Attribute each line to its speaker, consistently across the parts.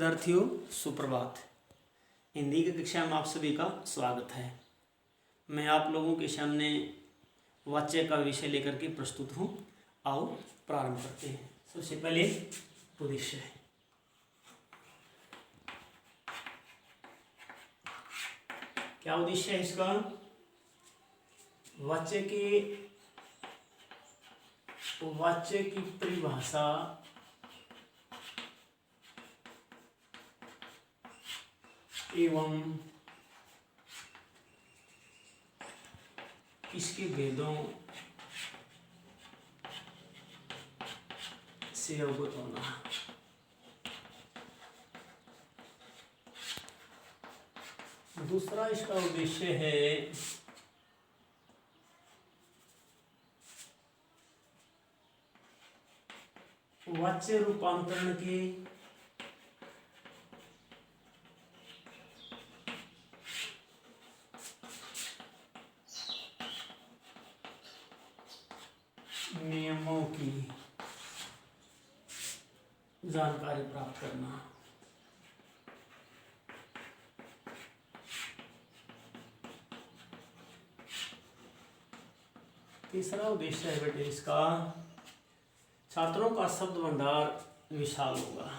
Speaker 1: विद्यार्थियों, सुप्रभात। हिंदी की कक्षा में आप सभी का स्वागत है। मैं आप लोगों के सामने वाच्य का विषय लेकर के प्रस्तुत हूँ। आओ प्रारंभ करते हैं। सबसे पहले उद्देश्य है। क्या उद्देश्य है इसका? वाच्य की परिभाषा एवं इसके भेदों से अवगत होना। दूसरा इसका उद्देश्य है वाच्य रूपांतरण के नियमों की जानकारी प्राप्त करना। तीसरा उद्देश्य है बेटे इसका, छात्रों का शब्द भंडार विशाल होगा।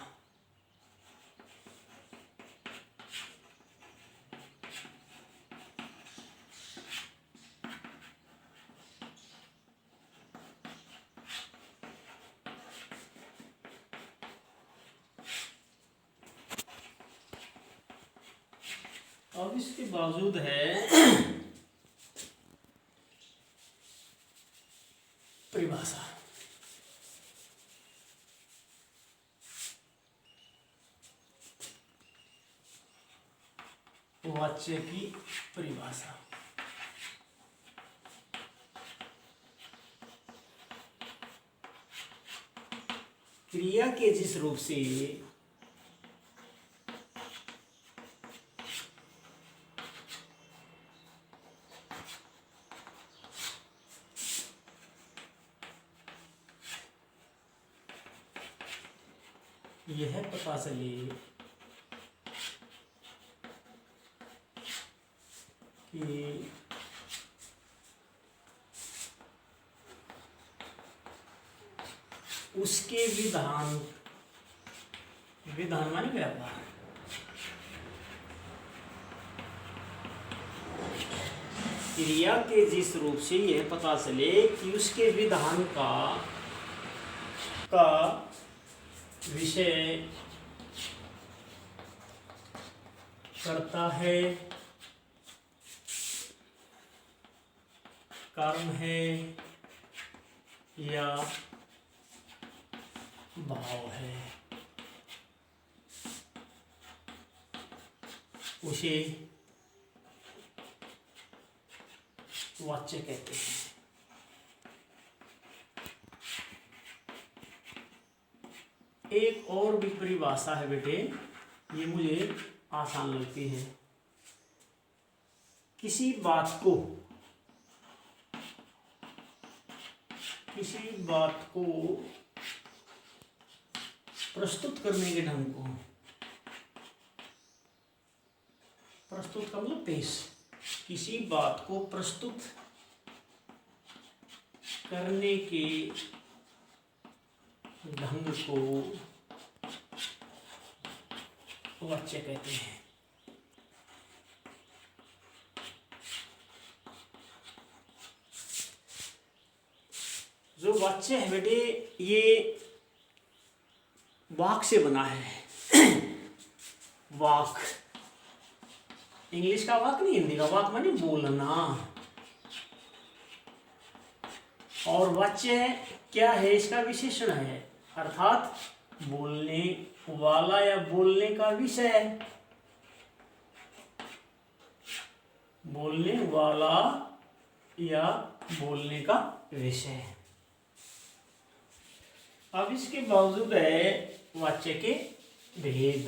Speaker 1: अब इसके बावजूद है परिभाषा। वाच्य की परिभाषा। क्रिया के जिस रूप से यह पता चले कि उसके विधान माने व्यापार, क्रिया के जिस रूप से यह पता चले कि उसके विधान का विषय कर्ता है, कर्म है या भाव है, उसे वाच्य कहते हैं। एक और भी परिभाषा है बेटे, ये मुझे आसान लगती है। किसी बात को प्रस्तुत करने के ढंग को, प्रस्तुत का मतलब पेश, किसी बात को प्रस्तुत करने के ढंग को वाच्य कहते हैं। जो वाच्य है बेटे, ये वाक से बना है। वाक, इंग्लिश का वाक नहीं, हिंदी का वाक माने बोलना। और वाच्य क्या है? इसका विशेषण है, अर्थात बोलने वाला या बोलने का विषय। बोलने वाला या बोलने का विषय। अब इसके बावजूद है वाच्य के भेद।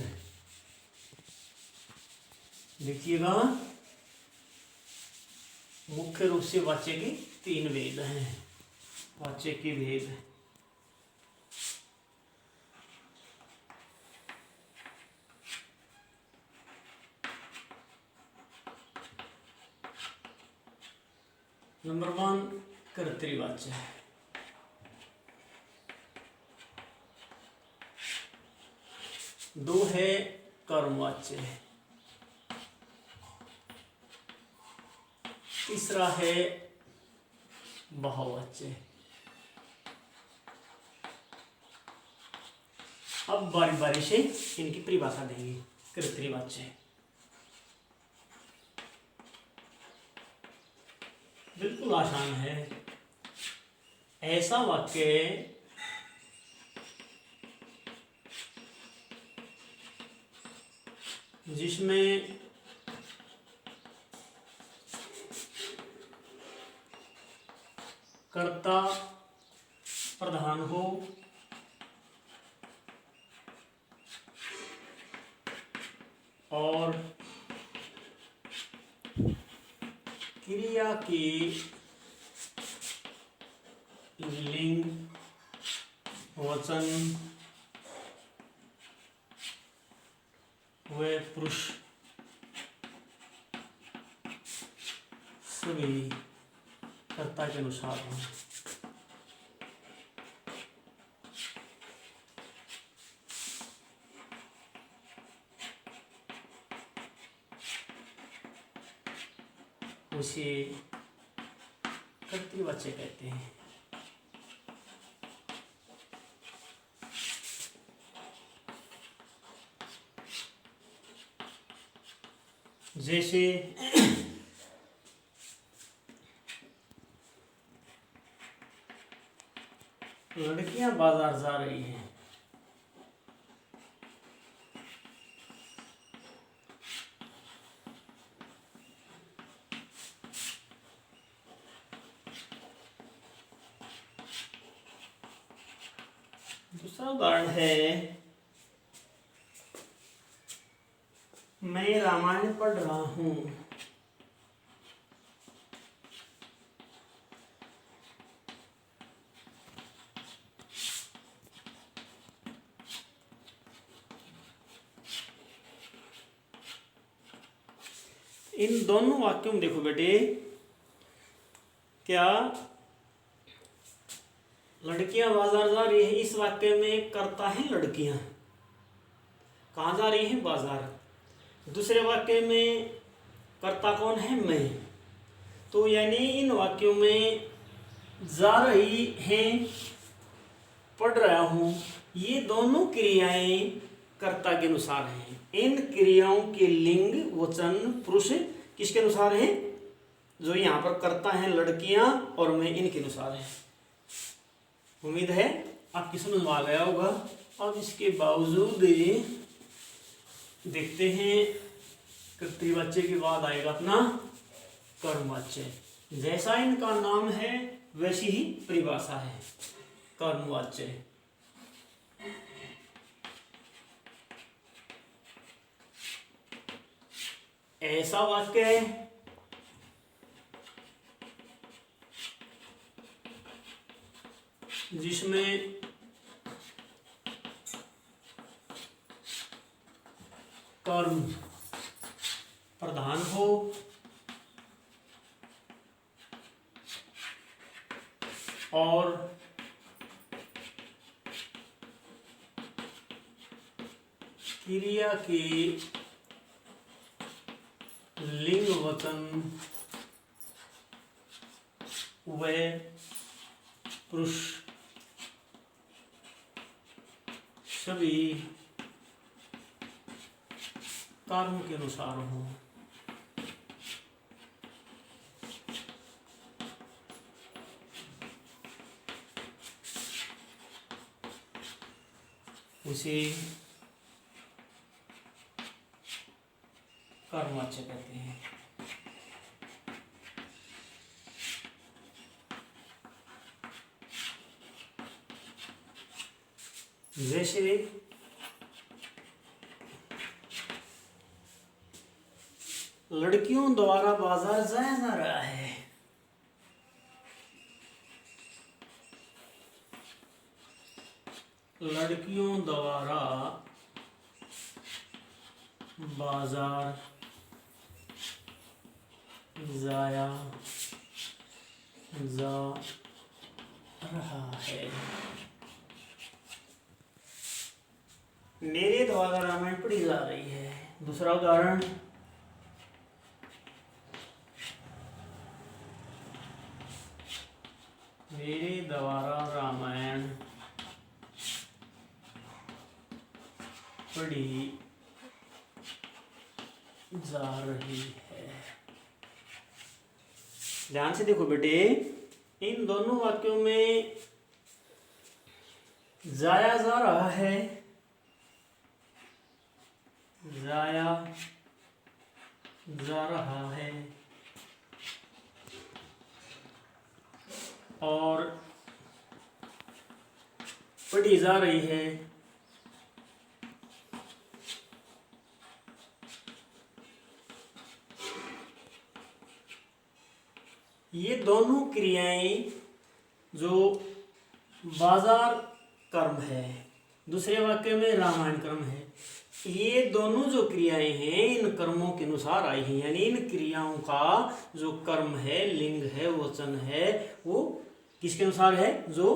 Speaker 1: देखिएगा, मुख्य रूप से वाच्य के 3 भेद हैं। वाच्य के भेद नंबर 1 कर्तृवाच्य है। दो है कर्मवाच्य है। तीसरा है बहुवाच्य। अब बारी बारी से इनकी परिभाषा देंगे। कर्तृवाच्य बिल्कुल आसान है। ऐसा वाक्य जिसमें कर्ता प्रधान हो और क्रिया की लिंग वचन व पुरुष सभी कर्ता के अनुसार हो। उसे कर्तृवाच्य कहते हैं। जैसे लड़कियां बाजार जा रही हैं। दूसरा उदाहरण है, मैं रामायण पढ़ रहा हूं। इन दोनों वाक्यों में देखो बेटे, क्या लड़कियां बाजार जा रही है, इस वाक्य में कर्ता है लड़कियां। कहाँ जा रही है? बाजार। दूसरे वाक्य में कर्ता कौन है? मैं। तो यानी इन वाक्यों में जा रही हैं, पढ़ रहा हूं, ये दोनों क्रियाएं कर्ता के अनुसार हैं। इन क्रियाओं के लिंग वचन पुरुष किसके अनुसार हैं? जो यहाँ पर कर्ता हैं लड़कियां और मैं, इनके अनुसार है। उम्मीद है आपकी समझ में आ गया होगा। अब इसके बावजूद देखते हैं, कर्तृवाच्य के बाद आएगा अपना कर्मवाच्य। जैसा इनका नाम है वैसी ही परिभाषा है। कर्मवाच्य ऐसा वाक्य है जिसमें कर्म प्रधान हो और क्रिया के लिंग वचन व पुरुष सभी कर्म के अनुसार हो। उसे कर्मवाच्य कहते हैं। जैसे लड़कियों द्वारा बाजार जाया जा रहा है। लड़कियों द्वारा बाजार जाया जा रहा है। मेरे द्वारा रामायण पढ़ी जा रही है। दूसरा उदाहरण, मेरे द्वारा रामायण पढ़ी जा रही है। ध्यान से देखो बेटे, इन दोनों वाक्यों में जाया जा रहा है, जाया जा रहा है, और पढ़ी जा रही है। ये दोनों क्रियाएं जो बाजार कर्म है, दूसरे वाक्य में रामायण कर्म है, ये दोनों जो क्रियाएं हैं इन कर्मों के अनुसार आई हैं। यानी इन क्रियाओं का जो कर्म है, लिंग है, वचन है, वो किसके अनुसार है? जो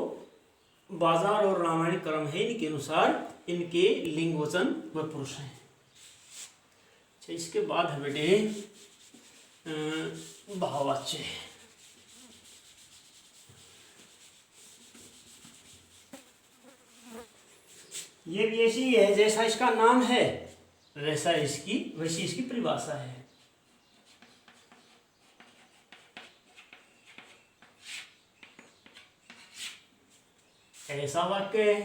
Speaker 1: बाजार और रामायण कर्म है इनके अनुसार इनके लिंग, वचन व पुरुष हैं। अच्छा, इसके बाद है बेटे भाववाच्य। ये भी ऐसी ही है, जैसा इसका नाम है वैसी इसकी परिभाषा है। ऐसा वाक्य है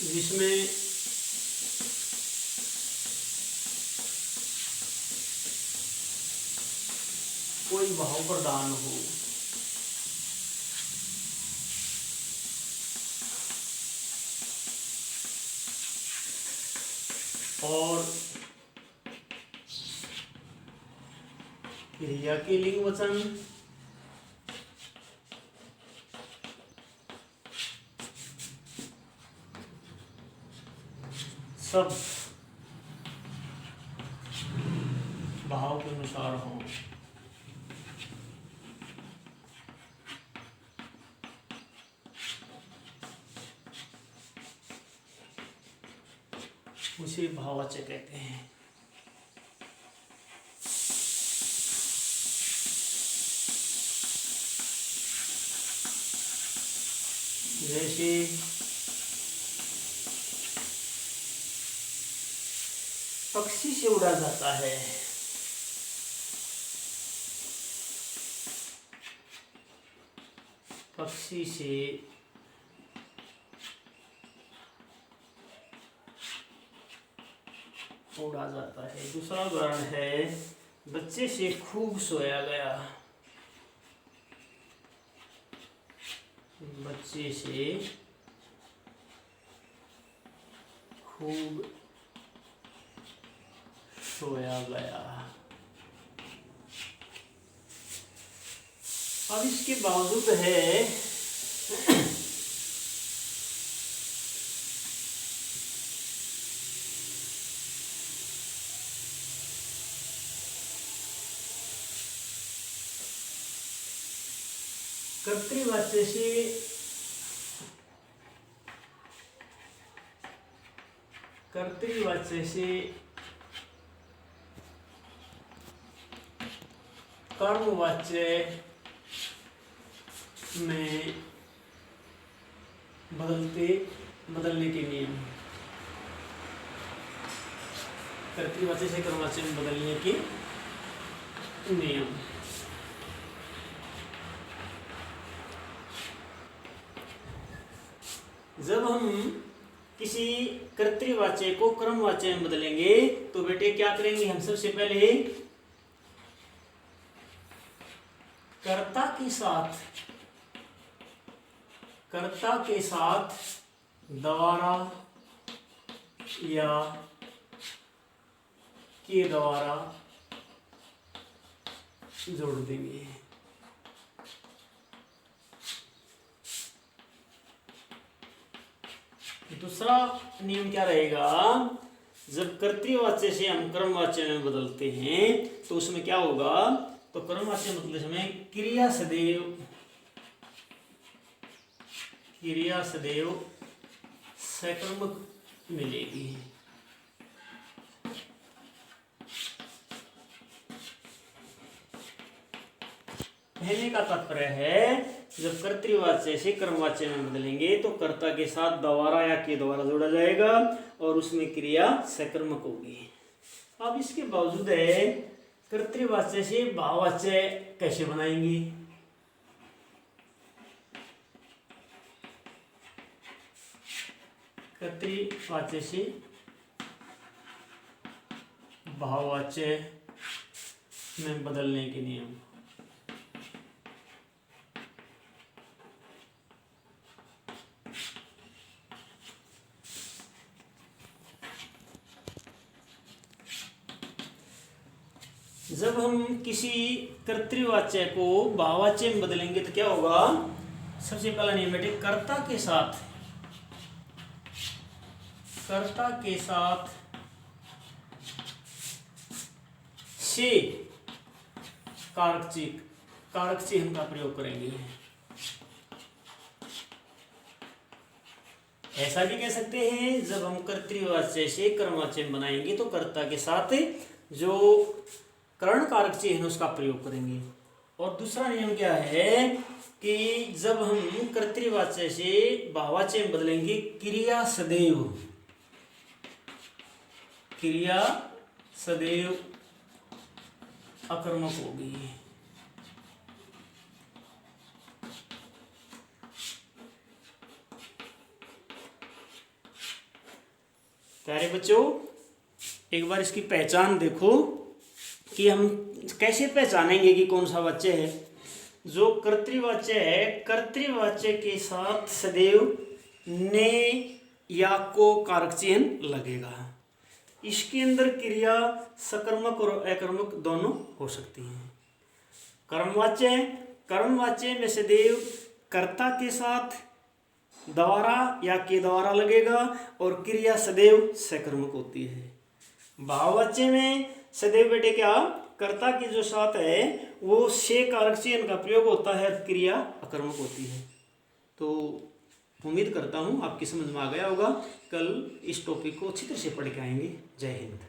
Speaker 1: जिसमें कोई भाव प्रदान हो, और क्रिया के लिंग, वचन सब भाव के अनुसार हो। उसे भाववाच्य कहते हैं। जैसे पक्षी से उड़ा जाता है, पक्षी से उड़ा जाता है। दूसरा उदाहरण है, बच्चे से खूब सोया गया, बच्चे से खूब सोया गया। अब इसके बावजूद है कर्तृवाच्य से कर्मवाच्य में बदलने के नियम, कर्तृवाच्य से कर्मवाच्य में बदलने के नियम। जब हम किसी कर्तृवाच्य को कर्मवाच्य में बदलेंगे तो बेटे क्या करेंगे? हम सबसे पहले कर्ता के साथ द्वारा या के द्वारा जोड़ देंगे। दूसरा नियम क्या रहेगा? जब कर्तृवाच्य से हम कर्मवाच्य में बदलते हैं तो उसमें क्या होगा, तो कर्मवाच्य मतलब हमें क्रिया सदैव सकर्मक मिलेगी। कहने का तात्पर्य है जब कर्तृवाच्य से कर्मवाच्य में बदलेंगे तो कर्ता के साथ द्वारा या के द्वारा जोड़ा जाएगा और उसमें क्रिया सकर्मक होगी। अब इसके बावजूद है कर्तृवाच्य से भाववाच्य कैसे बनाएंगे। कर्तृवाच्य से भाववाच्य में बदलने के नियम। जब हम किसी कर्तृवाच्य को भाववाच्य में बदलेंगे तो क्या होगा, सबसे पहला नियम बेटे, कर्ता के साथ से कारक चिन्ह का प्रयोग करेंगे। ऐसा भी कह सकते हैं जब हम कर्तृवाच्य से कर्मवाच्य में बनाएंगे तो कर्ता के साथ जो कर्ण कारक चिन्ह है उसका प्रयोग करेंगे। और दूसरा नियम क्या है कि जब हम कर्तृवाच्य से भाववाच्य में बदलेंगे क्रिया सदैव अकर्मक होगी। प्यारे बच्चों, एक बार इसकी पहचान देखो कि हम कैसे पहचानेंगे कि कौन सा वाच्य है। जो कर्तृवाच्य है, कर्तृवाच्य के साथ सदैव ने या को कारक चिन्ह लगेगा। इसके अंदर क्रिया सकर्मक और अकर्मक दोनों हो सकती हैं। कर्मवाच्य में सदैव कर्ता के साथ द्वारा या के द्वारा लगेगा और क्रिया सदैव सकर्मक होती है। भाववाच्य में सदैव बेटे क्या, कर्ता के जो साथ है वो से कारक चिन्ह का प्रयोग होता है, क्रिया अकर्मक होती है। तो उम्मीद करता हूँ आपकी समझ में आ गया होगा। कल इस टॉपिक को अच्छी तरह से पढ़ के आएंगे। जय हिंद।